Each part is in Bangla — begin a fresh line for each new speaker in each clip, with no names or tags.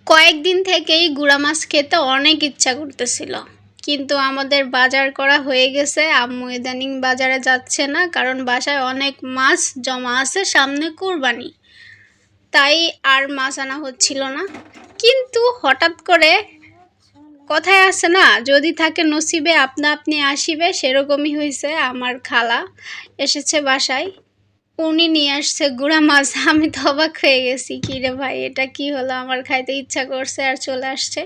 কয়েকদিন থেকেই গুড়া মাছ খেতে অনেক ইচ্ছা করতেছিল, কিন্তু আমাদের বাজার করা হয়ে গেছে। আম্মু ইদানিং বাজারে যাচ্ছে না, কারণ বাসায় অনেক মাছ জমা আছে, সামনে কুরবানি, তাই আর মাছ আনা হচ্ছিল না। কিন্তু হঠাৎ করে কথায় আছে না, যদি থাকে নসিবে আপনা আপনি আসিবে, সেরকমই হয়েছে। আমার খালা এসেছে বাসায়, উনি নিয়ে আসছে গুড়া মাছ। আমি তো অবাক হয়ে গেছি, কী রে ভাই, এটা কি হলো? আমার খাইতে ইচ্ছা করছে আর চলে আসছে।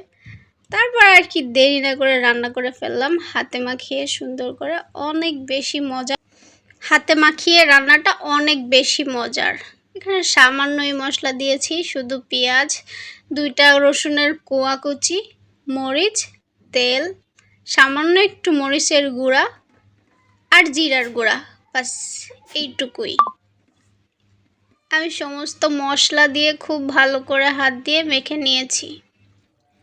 তারপর আর কি দেরি না করে রান্না করে ফেললাম, হাতে মাখিয়ে সুন্দর করে। অনেক বেশি মজা, হাতে মাখিয়ে রান্নাটা অনেক বেশি মজার। এখানে সামান্যই মশলা দিয়েছি, শুধু পেঁয়াজ, 2টা রসুনের কোয়া কুচি, মরিচ, তেল, সামান্য একটু মরিচের গুঁড়া আর জিরার গুঁড়া, বাস এইটুকুই। আমি সমস্ত মশলা দিয়ে খুব ভালো করে হাত দিয়ে মেখে নিয়েছি।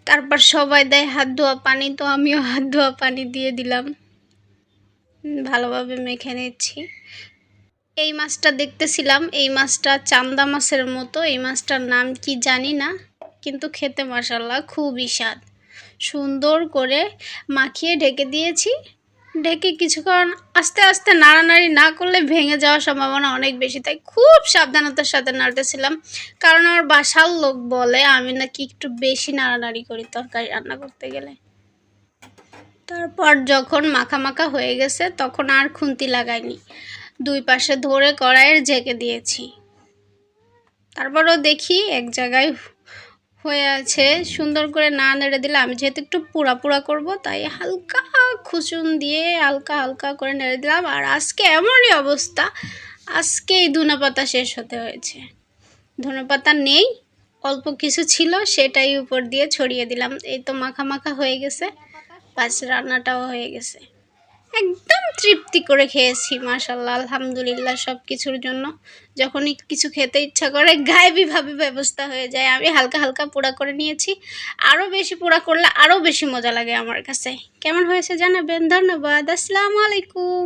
তারপর সবাই দেয় হাত ধোয়া পানি, তো আমিও হাত ধোয়া পানি দিয়ে দিলাম, ভালোভাবে মেখে নিচ্ছি। এই মাছটা দেখতেছিলাম, এই মাছটা চান্দা মাছের মতো। এই মাছটার নাম কি জানি না, কিন্তু খেতে মাশাআল্লাহ খুবই স্বাদ। সুন্দর করে মাখিয়ে ঢেকে দিয়েছি। ঢেকে কিছুক্ষণ আস্তে আস্তে নাড়ানাড়ি না করলে ভেঙে যাওয়ার সম্ভাবনা অনেক বেশি, তাই খুব সাবধানতার সাথে নাড়তেছিলাম। কারণ আমার বাসার লোক বলে আমি নাকি একটু বেশি নাড়ানাড়ি করি তরকারি রান্না করতে গেলে। তারপর যখন মাখা মাখা হয়ে গেছে, তখন আর খুন্তি লাগাইনি, 2 পাশে ধরে কড়াইয়ের ঢেকে দিয়েছি। তারপরও দেখি এক জায়গায় হয়ে আছে, সুন্দর করে না নেড়ে দিলে, আমি যেহেতু একটু পোড়া পোড়া করবো, তাই হালকা খুচুন দিয়ে হালকা হালকা করে নেড়ে দিলাম। আর আজকে এমনই অবস্থা, আজকেই ধনেপাতা শেষ হতে হয়েছে। ধনেপাতা নেই, অল্প কিছু ছিল, সেটাই উপর দিয়ে ছড়িয়ে দিলাম। এই তো মাখা মাখা হয়ে গেছে, বাস রান্নাটাও হয়ে গেছে। একদম তৃপ্তি করে খেয়েছি, মাশাআল্লাহ, আলহামদুলিল্লাহ। সব কিছুর জন্য যখনই কিছু খেতে ইচ্ছা করে গায়েবীভাবে ব্যবস্থা হয়ে যায়। আমি হালকা হালকা পোড়া করে নিয়েছি, আরও বেশি পোড়া করলে আরও বেশি মজা লাগে আমার কাছে। কেমন হয়েছে জানাবেন। ধন্যবাদ, আসসালামু আলাইকুম।